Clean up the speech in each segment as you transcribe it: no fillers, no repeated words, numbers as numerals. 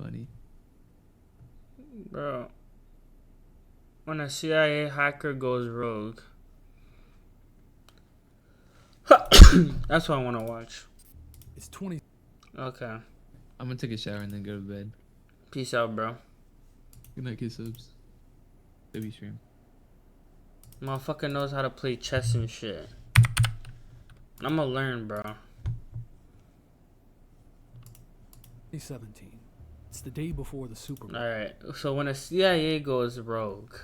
funny. Bro. When a CIA hacker goes rogue. That's what I want to watch. It's 20. Okay. I'm gonna take a shower and then go to bed. Peace out, bro. Good night, kiss subs. Baby stream. Motherfucker knows how to play chess and shit. I'ma learn, bro. 2017. It's the day before the Super Bowl. Alright, so when a CIA goes rogue,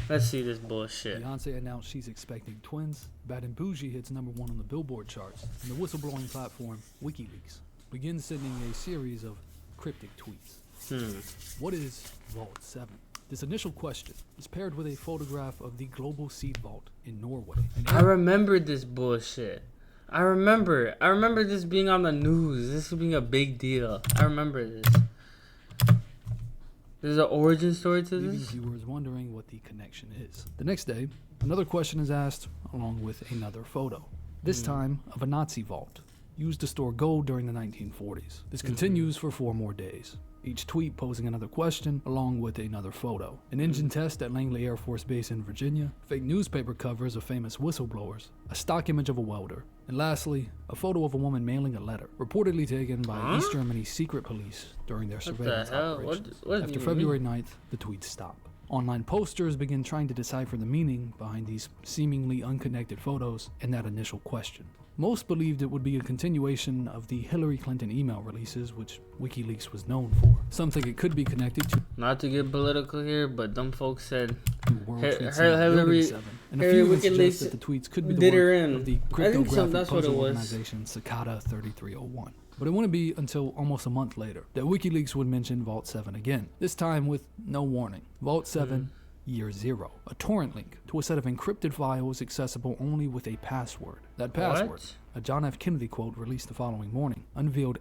let's see this bullshit. Beyonce announced she's expecting twins. Bad and Bougie hits #1 on the Billboard charts. And the whistleblowing platform, WikiLeaks, begins sending a series of cryptic tweets. What is Vault 7? This initial question is paired with a photograph of the global seed vault in Norway. I remember this bullshit. I remember this being on the news. This being a big deal. I remember this. There's an origin story to Leaving this? viewers wondering what the connection is. The next day, another question is asked, along with another photo. This time of a Nazi vault, used to store gold during the 1940s. This continues for 4 more days. Each tweet posing another question, along with another photo. An engine test at Langley Air Force Base in Virginia, fake newspaper covers of famous whistleblowers, a stock image of a welder, and lastly, a photo of a woman mailing a letter, reportedly taken by East Germany's secret police during their surveillance operations. After February 9th, the tweets stop. Online posters begin trying to decipher the meaning behind these seemingly unconnected photos and that initial question. Most believed it would be a continuation of the Hillary Clinton email releases, which WikiLeaks was known for. Some think it could be connected to Not to get political here, but them folks said World Her- Trade her- Center Hillary- Building 7, and a Hillary few even WikiLeaks suggest that the tweets could be the did her work in. of the I think cryptographic that's what it puzzle was. organization Cicada 3301. But it wouldn't be until almost a month later that WikiLeaks would mention Vault 7 again, this time with no warning. Vault 7 Year 0, a torrent link to a set of encrypted files accessible only with a password. That password, What? a John F. Kennedy quote released the following morning, unveiled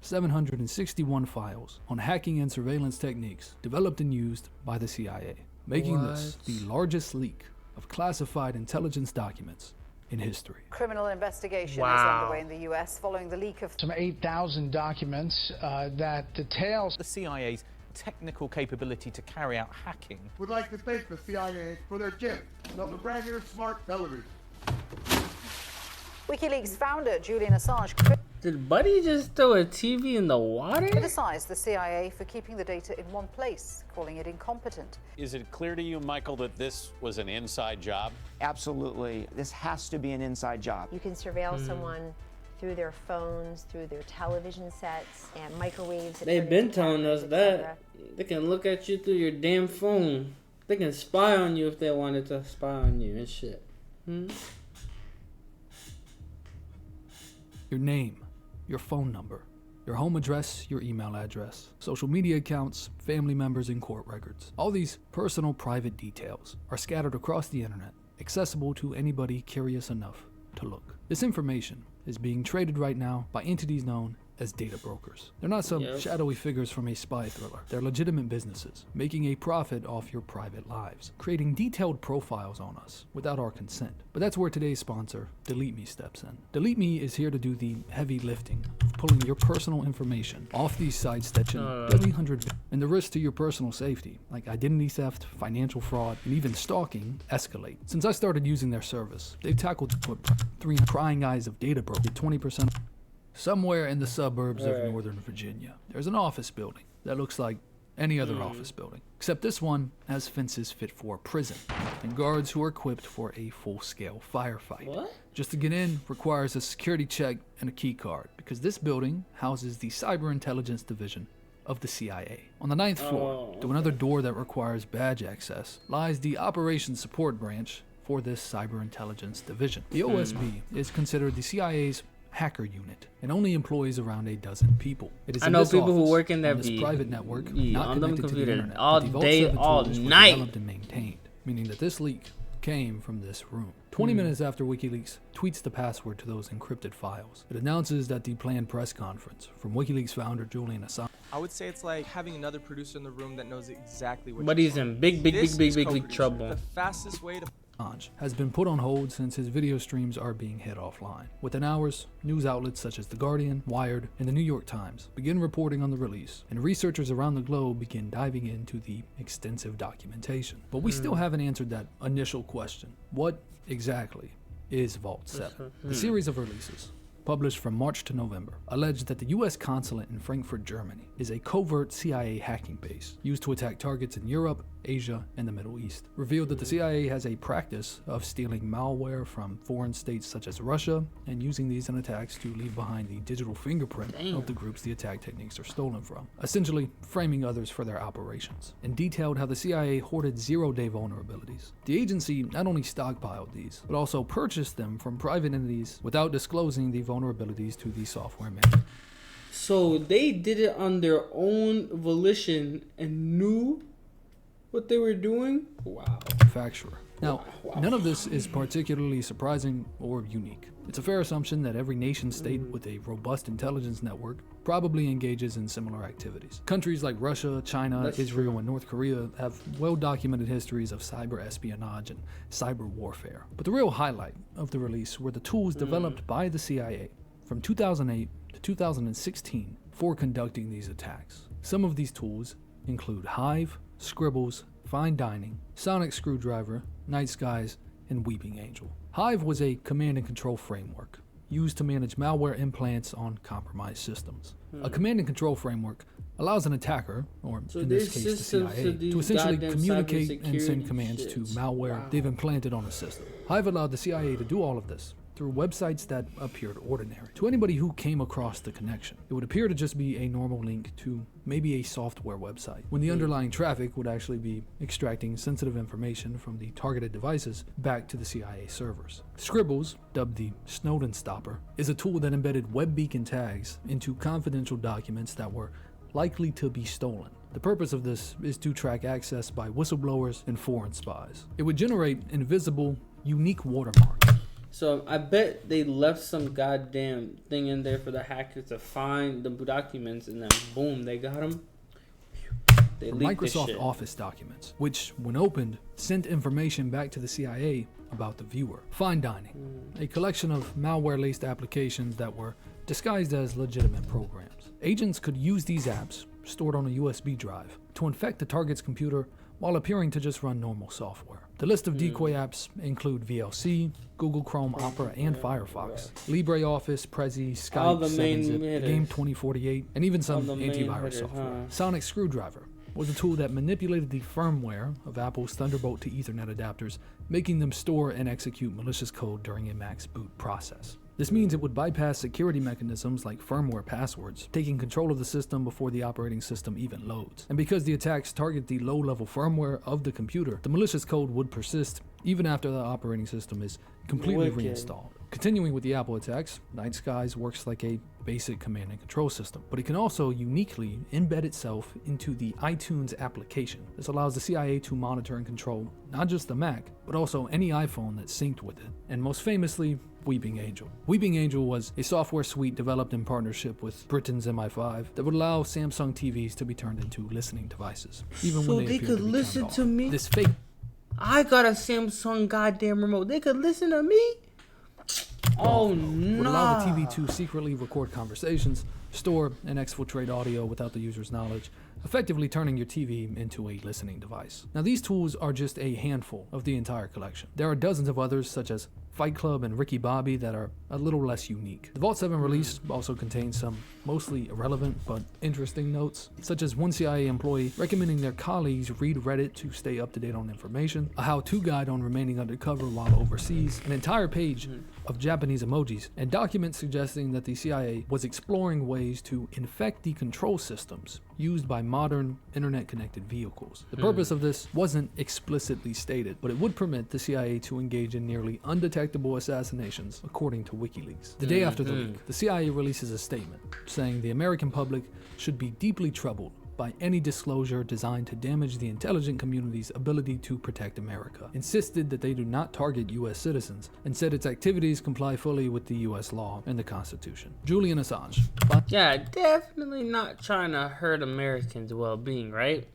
8,761 files on hacking and surveillance techniques developed and used by the CIA, making this What? the largest leak of classified intelligence documents in history. Criminal investigation Wow. is underway in the U.S. following the leak of Some 8,000 documents that details the CIA's technical capability to carry out hacking. Would like to thank the CIA for their gift of a brand new smart television. WikiLeaks founder Julian Assange Did Buddy just throw a TV in the water? criticized the CIA for keeping the data in one place, calling it incompetent. Is it clear to you, Michael, that this was an inside job? Absolutely. This has to be an inside job. You can surveil someone through their phones, through their television sets, and microwaves. that They've turn been into telling us cameras, that. etc. They can look at you through your damn phone. They can spy on you if they wanted to spy on you and shit. Your name, your phone number, your home address, your email address, social media accounts, family members, and court records. All these personal private details are scattered across the internet, accessible to anybody curious enough to look. This information is being traded right now by entities known as data brokers. They're not some Yep. shadowy figures from a spy thriller. They're legitimate businesses, making a profit off your private lives, creating detailed profiles on us without our consent. But that's where today's sponsor, Delete Me, steps in. Delete Me is here to do the heavy lifting of pulling your personal information off these sites that can barely and the risk to your personal safety, like identity theft, financial fraud, and even stalking, escalate. Since I started using their service, they've tackled 3 prying eyes of data broker, 20%. Somewhere in the suburbs of Northern Virginia, there's an office building that looks like any other office building, except this one has fences fit for a prison and guards who are equipped for a full-scale firefight. What? Just to get in requires a security check and a key card, because this building houses the Cyber Intelligence Division of the CIA. On the 9th floor, through another door that requires badge access, lies the Operations Support Branch for this Cyber Intelligence Division. The OSB is considered the CIA's hacker unit and only employs around a dozen people. It is I in know this people who office, work in there on this be- private network, be not on them connected to the computers internet, all that the Vault day, 7 all tools were night. developed and maintained, meaning that this leak came from this room. 20 minutes after WikiLeaks tweets the password to those encrypted files, it announces that the planned press conference from WikiLeaks founder Julian Assange. I would say it's like having another producer in the room that knows exactly what But you he's want. in big This is trouble. co-producer. The fastest way to Assange has been put on hold since his video streams are being hit offline. Within hours, news outlets such as The Guardian, Wired, and The New York Times begin reporting on the release, and researchers around the globe begin diving into the extensive documentation. But we still haven't answered that initial question. What exactly is Vault 7? The series of releases, published from March to November, alleged that the U.S. consulate in Frankfurt, Germany, is a covert CIA hacking base used to attack targets in Europe, Asia, and the Middle East. Revealed that the CIA has a practice of stealing malware from foreign states such as Russia and using these in attacks to leave behind the digital fingerprint of the groups the attack techniques are stolen from, essentially framing others for their operations, and detailed how the CIA hoarded zero-day vulnerabilities. The agency not only stockpiled these, but also purchased them from private entities without disclosing the vulnerabilities to the software maker. So they did it on their own volition and knew what they were doing? Wow. Manufacturer. Now, none of this is particularly surprising or unique. It's a fair assumption that every nation state with a robust intelligence network probably engages in similar activities. Countries like Russia, China, Israel, and North Korea have well-documented histories of cyber espionage and cyber warfare. But the real highlight of the release were the tools developed by the CIA from 2008 to 2016 for conducting these attacks. Some of these tools include Hive, Scribbles, Fine Dining, Sonic Screwdriver, Night Skies, and Weeping Angel. Hive was a command and control framework used to manage malware implants on compromised systems. A command and control framework allows an attacker, or in this case the CIA, to essentially communicate and send commands to malware they've implanted on a system. Hive allowed the CIA to do all of this through websites that appeared ordinary. To anybody who came across the connection, it would appear to just be a normal link to maybe a software website, when the underlying traffic would actually be extracting sensitive information from the targeted devices back to the CIA servers. Scribbles, dubbed the Snowden Stopper, is a tool that embedded web beacon tags into confidential documents that were likely to be stolen. The purpose of this is to track access by whistleblowers and foreign spies. It would generate invisible, unique watermarks. So I bet they left some goddamn thing in there for the hackers to find the documents, and then boom, they got them. They leaked this Microsoft shit. Office documents, which, when opened, sent information back to the CIA about the viewer. Fine Dining, a collection of malware-laced applications that were disguised as legitimate programs. Agents could use these apps, stored on a USB drive, to infect the target's computer while appearing to just run normal software. The list of decoy apps include VLC, Google Chrome, Opera, and Firefox, LibreOffice, Prezi, Skype, 7-Zip, Game 2048, and even some antivirus software. Sonic Screwdriver was a tool that manipulated the firmware of Apple's Thunderbolt to Ethernet adapters, making them store and execute malicious code during a max boot process. This means it would bypass security mechanisms like firmware passwords, taking control of the system before the operating system even loads. And because the attacks target the low-level firmware of the computer, the malicious code would persist even after the operating system is completely reinstalled. Continuing with the Apple attacks, Night Skies works like a basic command and control system, but it can also uniquely embed itself into the iTunes application. This allows the CIA to monitor and control not just the Mac, but also any iPhone that's synced with it. And most famously, Weeping Angel. Weeping Angel was a software suite developed in partnership with Britain's MI5 that would allow Samsung TVs to be turned into listening devices, even when they appear could to be listen turned to off. me. This fake. I got a Samsung goddamn remote. They could listen to me. Oh no! Would allow the TV to secretly record conversations, store and exfiltrate audio without the user's knowledge, effectively turning your TV into a listening device. Now, these tools are just a handful of the entire collection. There are dozens of others, such as Fight Club and Ricky Bobby, that are a little less unique. The Vault 7 release also contains some mostly irrelevant but interesting notes, such as one CIA employee recommending their colleagues read Reddit to stay up to date on information, a how-to guide on remaining undercover while overseas, an entire page of Japanese emojis, and documents suggesting that the CIA was exploring ways to infect the control systems used by modern internet-connected vehicles. The purpose of this wasn't explicitly stated, but it would permit the CIA to engage in nearly undetectable assassinations, according to WikiLeaks. The day after the leak, the CIA releases a statement saying the American public should be deeply troubled by any disclosure designed to damage the intelligent community's ability to protect America, insisted that they do not target U.S. citizens, and said its activities comply fully with the U.S. law and the Constitution. Julian Assange. Yeah, definitely not trying to hurt Americans' well-being, right?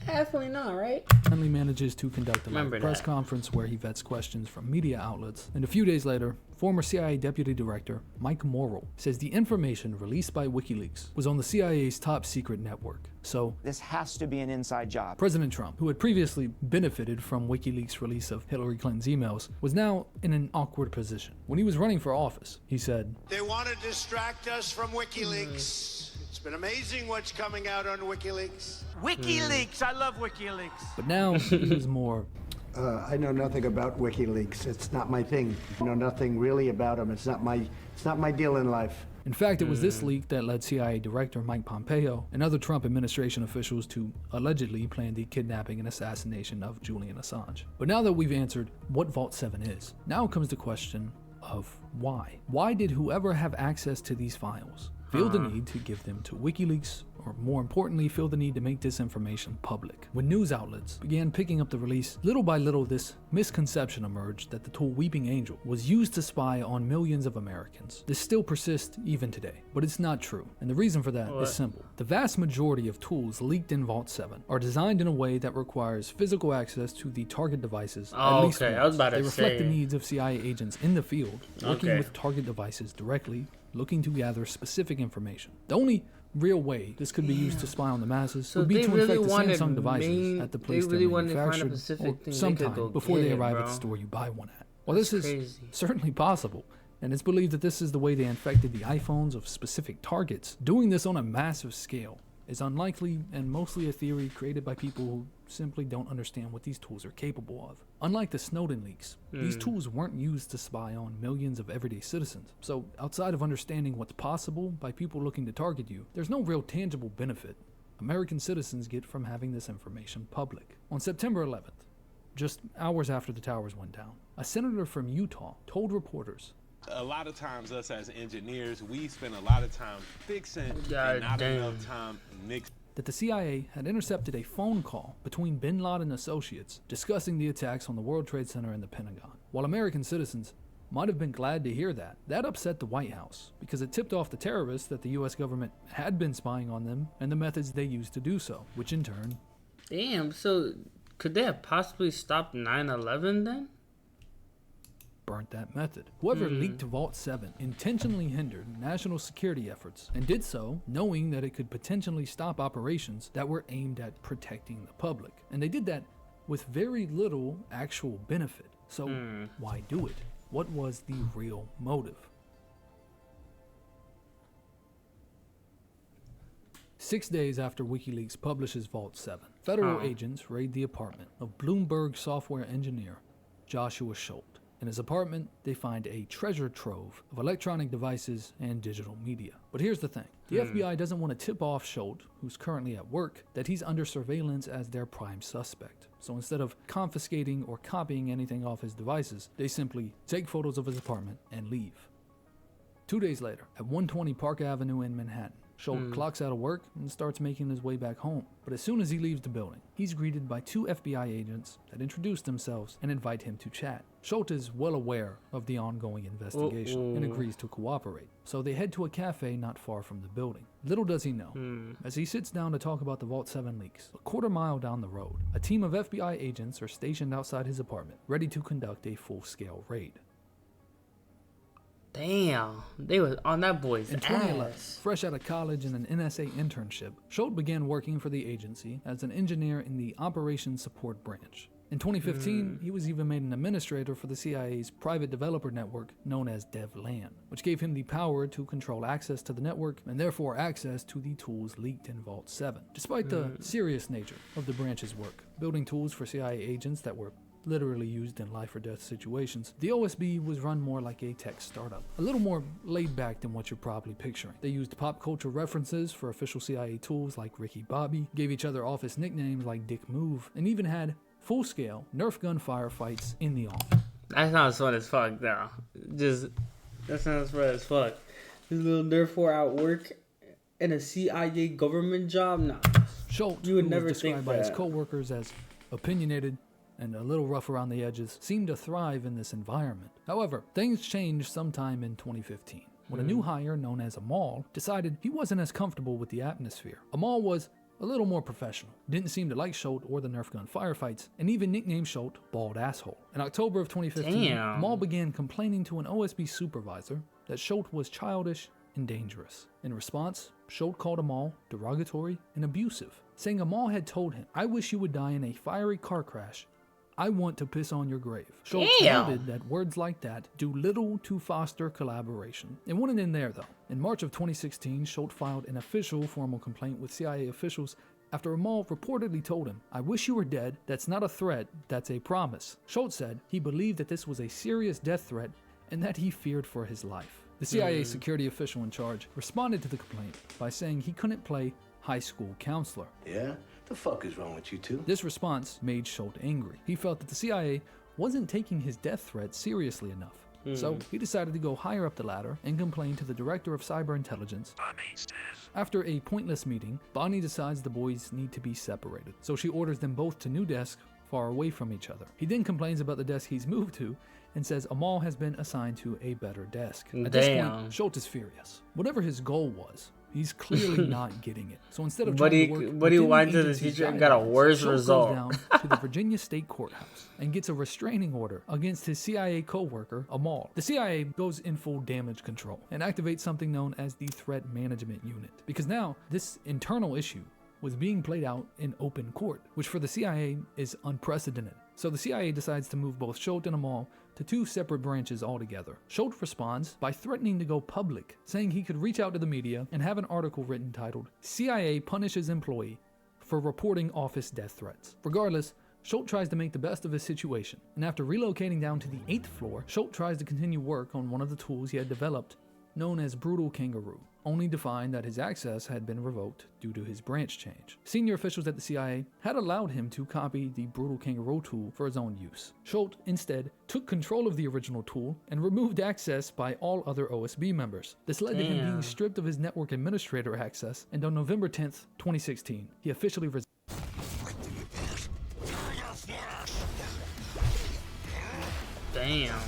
Definitely not, right? Finally manages to conduct a live Remember press that. conference where he vets questions from media outlets. And a few days later, former CIA Deputy Director Mike Morrell says the information released by WikiLeaks was on the CIA's top secret network. So, This has to be an inside job. President Trump, who had previously benefited from WikiLeaks' release of Hillary Clinton's emails, was now in an awkward position. When he was running for office, he said, They want to distract us from WikiLeaks. It's been amazing what's coming out on WikiLeaks. WikiLeaks. I love WikiLeaks. but now he was more I know nothing about WikiLeaks. It's not my thing. I know nothing really about them. It's not my deal in life. In fact, it was this leak that led CIA Director Mike Pompeo and other Trump administration officials to allegedly plan the kidnapping and assassination of Julian Assange. But now that we've answered what Vault 7 is, now comes the question of why. Why did whoever have access to these files feel the need to give them to WikiLeaks, or more importantly, feel the need to make this information public? When news outlets began picking up the release, little by little this misconception emerged that the tool Weeping Angel was used to spy on millions of Americans. This still persists even today, but it's not true, and the reason for that is simple. The vast majority of tools leaked in Vault 7 are designed in a way that requires physical access to the target devices at least once. I was about to They reflect the say. needs of CIA agents in the field, working Okay. with target devices directly, looking to gather specific information. The only real way this could be used to spy on the masses So would be they to really infect the wanted Samsung devices at the place they really they're wanted to find a manufactured specific or thing they could sometime go before they get, arrive at bro. the store you buy one at. Well, That's this is crazy. certainly possible, and it's believed that this is the way they infected the iPhones of specific targets. Doing this on a massive scale is unlikely and mostly a theory created by people who simply don't understand what these tools are capable of. Unlike the Snowden leaks, these tools weren't used to spy on millions of everyday citizens. So outside of understanding what's possible by people looking to target you, there's no real tangible benefit American citizens get from having this information public. On September 11th, just hours after the towers went down, a senator from Utah told reporters, a lot of times us as engineers, we spend a lot of time fixing and not enough time mixing. that the CIA had intercepted a phone call between bin Laden associates discussing the attacks on the World Trade Center and the Pentagon. While American citizens might have been glad to hear that, that upset the White House because it tipped off the terrorists that the US government had been spying on them and the methods they used to do so, which in turn Damn, so could they have possibly stopped 9/11 then? burnt that method. Whoever leaked Vault 7 intentionally hindered national security efforts and did so knowing that it could potentially stop operations that were aimed at protecting the public. And they did that with very little actual benefit. So why do it? What was the real motive? 6 days after WikiLeaks publishes Vault 7, federal agents raid the apartment of Bloomberg software engineer Joshua Schultz. In his apartment, they find a treasure trove of electronic devices and digital media. But here's the thing. The FBI doesn't want to tip off Schultz, who's currently at work, that he's under surveillance as their prime suspect. So instead of confiscating or copying anything off his devices, they simply take photos of his apartment and leave. 2 days later, at 120 Park Avenue in Manhattan, Schultz clocks out of work and starts making his way back home. But as soon as he leaves the building, he's greeted by 2 FBI agents that introduce themselves and invite him to chat. Schultz is well aware of the ongoing investigation and agrees to cooperate. So they head to a cafe not far from the building. Little does he know, as he sits down to talk about the Vault 7 leaks, a quarter mile down the road, a team of FBI agents are stationed outside his apartment, ready to conduct a full-scale raid. Damn, they was on that boy's In 2011, ass. fresh out of college and an NSA internship, Schultz began working for the agency as an engineer in the Operations Support Branch. In 2015, he was even made an administrator for the CIA's private developer network known as DevLAN, which gave him the power to control access to the network and therefore access to the tools leaked in Vault 7. Despite the serious nature of the branch's work, building tools for CIA agents that were literally used in life or death situations, the OSB was run more like a tech startup, a little more laid back than what you're probably picturing. They used pop culture references for official CIA tools like Ricky Bobby, gave each other office nicknames like Dick Move, and even had full-scale Nerf gun firefights in the office. That sounds fun as fuck, though. That sounds fun as fuck. This little Nerf war at work and a CIA government job? Nah. Schultz, You would who never was described think by his that. co-workers as opinionated and a little rough around the edges, seemed to thrive in this environment. However, things changed sometime in 2015, when a new hire known as Amal decided he wasn't as comfortable with the atmosphere. Amal was a little more professional, didn't seem to like Schultz or the Nerf gun firefights, and even nicknamed Schultz Bald Asshole. In October of 2015, Amal began complaining to an OSB supervisor that Schultz was childish and dangerous. In response, Schultz called Amal derogatory and abusive, saying Amal had told him, "I wish you would die in a fiery car crash. I want to piss on your grave." Schultz noted that words like that do little to foster collaboration. It wouldn't end there though. In March of 2016, Schultz filed an official formal complaint with CIA officials after Amal reportedly told him, "I wish you were dead. That's not a threat, that's a promise." Schultz said he believed that this was a serious death threat and that he feared for his life. The CIA security official in charge responded to the complaint by saying he couldn't play high school counselor. Yeah? The fuck is wrong with you two? This response made Schultz angry. He felt that the CIA wasn't taking his death threat seriously enough. So he decided to go higher up the ladder and complain to the director of cyber intelligence. After a pointless meeting, Bonnie decides the boys need to be separated, so she orders them both to new desks far away from each other. He then complains about the desk he's moved to and says Amal has been assigned to a better desk. At this point, Schultz is furious. Whatever his goal was, he's clearly not getting it. So instead of trying to work but he went to the teacher and got a worse result. Schultz goes down to the Virginia State Courthouse and gets a restraining order against his CIA co-worker, Amal. The CIA goes in full damage control and activates something known as the Threat Management Unit, because now this internal issue was being played out in open court, which for the CIA is unprecedented. So the CIA decides to move both Schultz and Amal to two separate branches altogether. Schultz responds by threatening to go public, saying he could reach out to the media and have an article written titled, "CIA Punishes Employee for Reporting Office Death Threats." Regardless, Schultz tries to make the best of his situation, and after relocating down to the 8th floor, Schultz tries to continue work on one of the tools he had developed, known as Brutal Kangaroo, only to find that his access had been revoked due to his branch change. Senior officials at the CIA had allowed him to copy the Brutal Kangaroo tool for his own use. Schultz instead took control of the original tool and removed access by all other OSB members. This led to him being stripped of his network administrator access, and on November 10th, 2016, he officially resigned. Damn.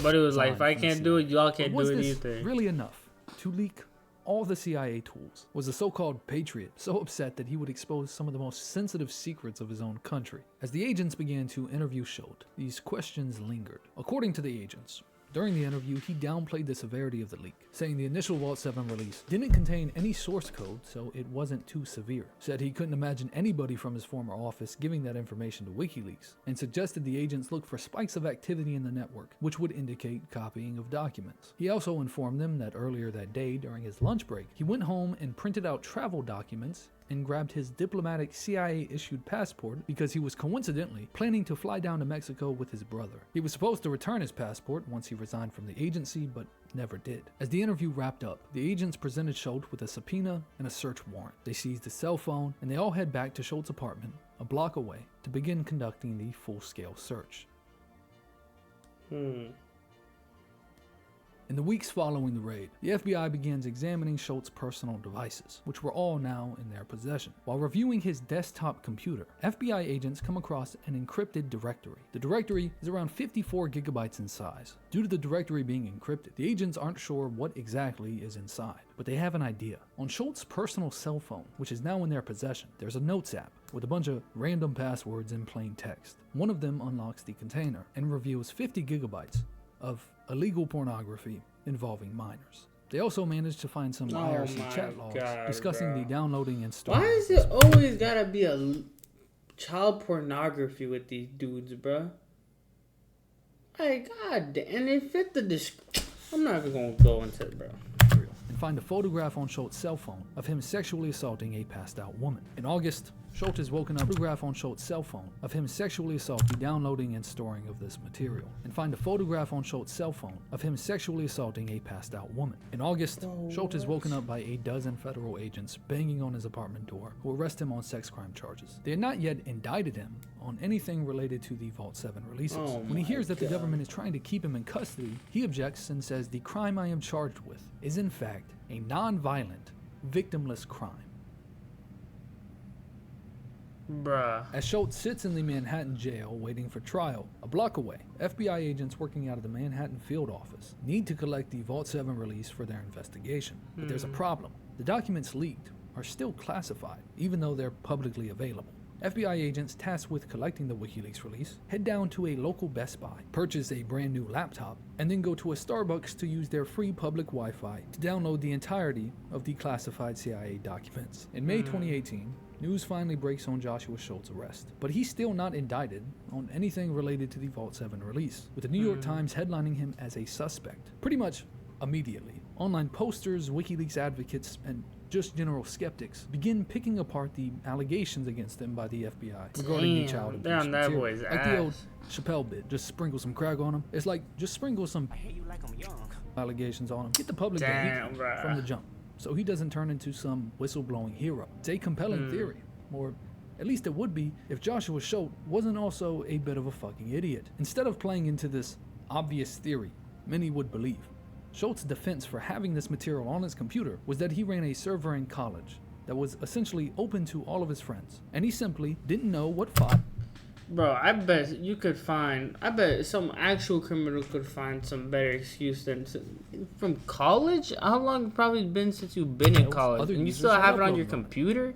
But it was like, if I can't do it, y'all can't do it either. Really enough to leak all the CIA tools? Was the so-called Patriot so upset that he would expose some of the most sensitive secrets of his own country? As the agents began to interview Schultz, these questions lingered. According to the agents, during the interview, he downplayed the severity of the leak, saying the initial Vault 7 release didn't contain any source code, so it wasn't too severe. Said he couldn't imagine anybody from his former office giving that information to WikiLeaks, and suggested the agents look for spikes of activity in the network, which would indicate copying of documents. He also informed them that earlier that day, during his lunch break, he went home and printed out travel documents and grabbed his diplomatic CIA-issued passport because he was coincidentally planning to fly down to Mexico with his brother. He was supposed to return his passport once he resigned from the agency, but never did. As the interview wrapped up, the agents presented Schultz with a subpoena and a search warrant. They seized his cell phone, and they all head back to Schultz's apartment, a block away, to begin conducting the full-scale search. In the weeks following the raid, the FBI begins examining Schultz's personal devices, which were all now in their possession. While reviewing his desktop computer, FBI agents come across an encrypted directory. The directory is around 54 gigabytes in size. Due to the directory being encrypted, the agents aren't sure what exactly is inside, but they have an idea. On Schultz's personal cell phone, which is now in their possession, there's a notes app with a bunch of random passwords in plain text. One of them unlocks the container and reveals 50 gigabytes of illegal pornography involving minors. They also managed to find some IRC chat logs discussing the downloading and storing. Why is it always gotta be a child pornography with these dudes, bro? Like, god damn, and it fit the I'm not even gonna go into it, bro. And find a photograph on Schultz's cell phone of him sexually assaulting a passed out woman. In August, Schultz is woken up. Photograph on Schultz's cell phone of him sexually assaulting, downloading and storing of this material. And find a photograph on Schultz's cell phone of him sexually assaulting a passed out woman. In August, Schultz is woken up by a dozen federal agents banging on his apartment door who arrest him on sex crime charges. They had not yet indicted him on anything related to the Vault 7 releases. When he hears that the government is trying to keep him in custody, he objects and says the crime I am charged with is in fact a non-violent, victimless crime. Bruh. As Schultz sits in the Manhattan jail waiting for trial, a block away, FBI agents working out of the Manhattan field office need to collect the Vault 7 release for their investigation. But there's a problem. The documents leaked are are still classified, even though they're publicly available. FBI agents tasked with collecting the WikiLeaks release head down to a local Best Buy, purchase a brand new laptop, and then go to a Starbucks to use their free public Wi-Fi to download the entirety of the classified CIA documents. In May 2018, news finally breaks on Joshua Schultz's arrest, but he's still not indicted on anything related to the Vault 7 release, with the New York Times headlining him as a suspect, pretty much immediately. Online posters, WikiLeaks advocates, and just general skeptics begin picking apart the allegations against him by the FBI regarding the child abuse Damn, that material. boy's Like the old ass. Chappelle bit, just sprinkle some crack on him. It's like, just sprinkle some allegations on him. Get the public that he Damn, can bruh. from the jump, so he doesn't turn into some whistleblowing hero. It's a compelling theory, or at least it would be if Joshua Schultz wasn't also a bit of a fucking idiot. Instead of playing into this obvious theory many would believe, Schultz's defense for having this material on his computer was that he ran a server in college that was essentially open to all of his friends, and he simply didn't know what file. Bro, I bet you could find. I bet some actual criminal could find some better excuse than from college. How long it probably been since you've been in college, Other and you users still have have it on uploaded your on it. computer?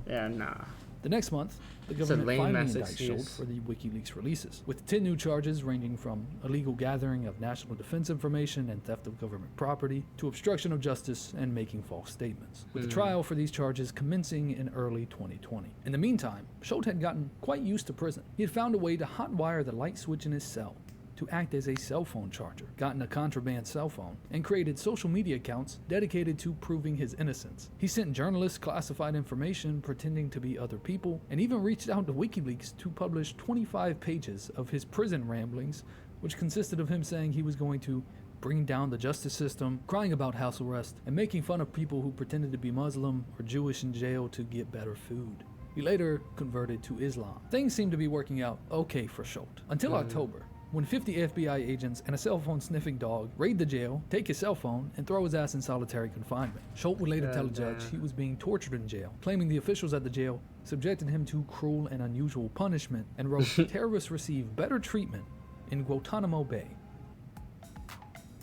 Yeah, nah. The next month, the It's a government lame finally ass indicts excuse. Schultz for the WikiLeaks releases, with 10 new charges ranging from illegal gathering of national defense information and theft of government property, to obstruction of justice and making false statements, with the trial for these charges commencing in early 2020. In the meantime, Schultz had gotten quite used to prison. He had found a way to hotwire the light switch in his cell to act as a cell phone charger, gotten a contraband cell phone, and created social media accounts dedicated to proving his innocence. He sent journalists classified information pretending to be other people, and even reached out to WikiLeaks to publish 25 pages of his prison ramblings, which consisted of him saying he was going to bring down the justice system, crying about house arrest, and making fun of people who pretended to be Muslim or Jewish in jail to get better food. He later converted to Islam. Things seemed to be working out okay for Schultz, until October, when 50 FBI agents and a cell phone sniffing dog raid the jail, take his cell phone, and throw his ass in solitary confinement. Schultz would later tell a judge he was being tortured in jail, claiming the officials at the jail subjected him to cruel and unusual punishment, and wrote, "Terrorists receive better treatment in Guantanamo Bay."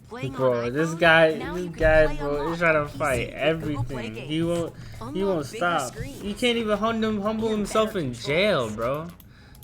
Bro, this guy, bro, is trying to fight everything. He won't stop. He can't even humble himself in jail, bro.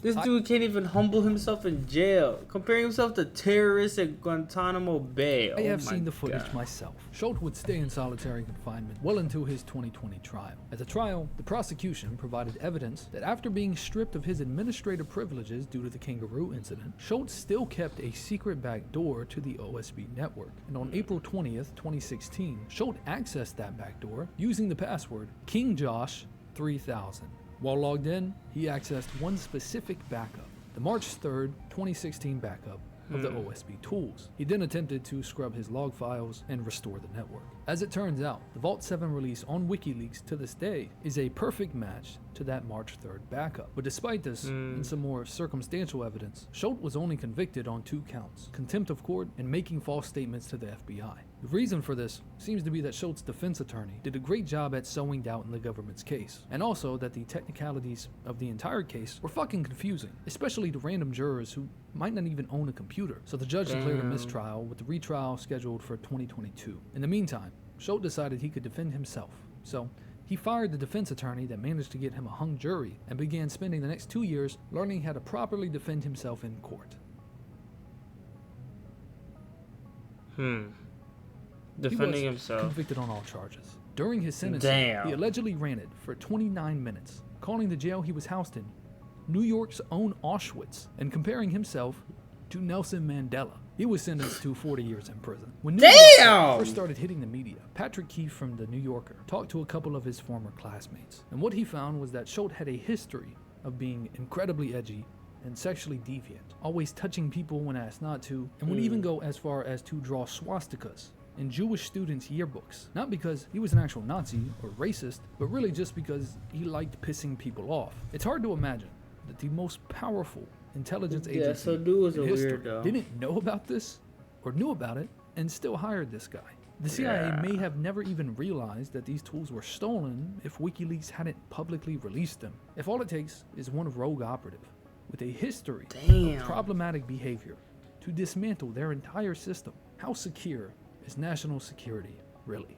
This dude can't even humble himself in jail, comparing himself to terrorists at Guantanamo Bay. I have my seen the footage God. myself. Schultz would stay in solitary confinement well into his 2020 trial. At the trial, the prosecution provided evidence that after being stripped of his administrative privileges due to the kangaroo incident, Schultz still kept a secret back door to the OSB network. And on April 20th, 2016, Schultz accessed that back door using the password KingJosh3000. While logged in, he accessed one specific backup, the March 3rd, 2016 backup of the OSB tools. He then attempted to scrub his log files and restore the network. As it turns out, the Vault 7 release on WikiLeaks to this day is a perfect match to that March 3rd backup. But despite this, and some more circumstantial evidence, Schultz was only convicted on 2 counts, contempt of court and making false statements to the FBI. The reason for this seems to be that Schultz's defense attorney did a great job at sowing doubt in the government's case, and also that the technicalities of the entire case were fucking confusing, especially to random jurors who might not even own a computer. So the judge declared a mistrial with the retrial scheduled for 2022. In the meantime, Schultz decided he could defend himself, so he fired the defense attorney that managed to get him a hung jury and began spending the next 2 years learning how to properly defend himself in court. Defending he was himself. convicted on all charges. During his sentencing, he allegedly ranted for 29 minutes, calling the jail he was housed in New York's own Auschwitz and comparing himself to Nelson Mandela. He was sentenced to 40 years in prison. When news first started hitting the media, Patrick Keefe from The New Yorker talked to a couple of his former classmates, and what he found was that Schultz had a history of being incredibly edgy and sexually deviant, always touching people when asked not to, and would even go as far as to draw swastikas in Jewish students' yearbooks, not because he was an actual Nazi or racist, but really just because he liked pissing people off. It's hard to imagine that the most powerful intelligence agency so dude was in a history weirdo. didn't know about this, or knew about it, and still hired this guy. The CIA may have never even realized that these tools were stolen if WikiLeaks hadn't publicly released them. If all it takes is one rogue operative with a history of problematic behavior to dismantle their entire system, how secure is national security really?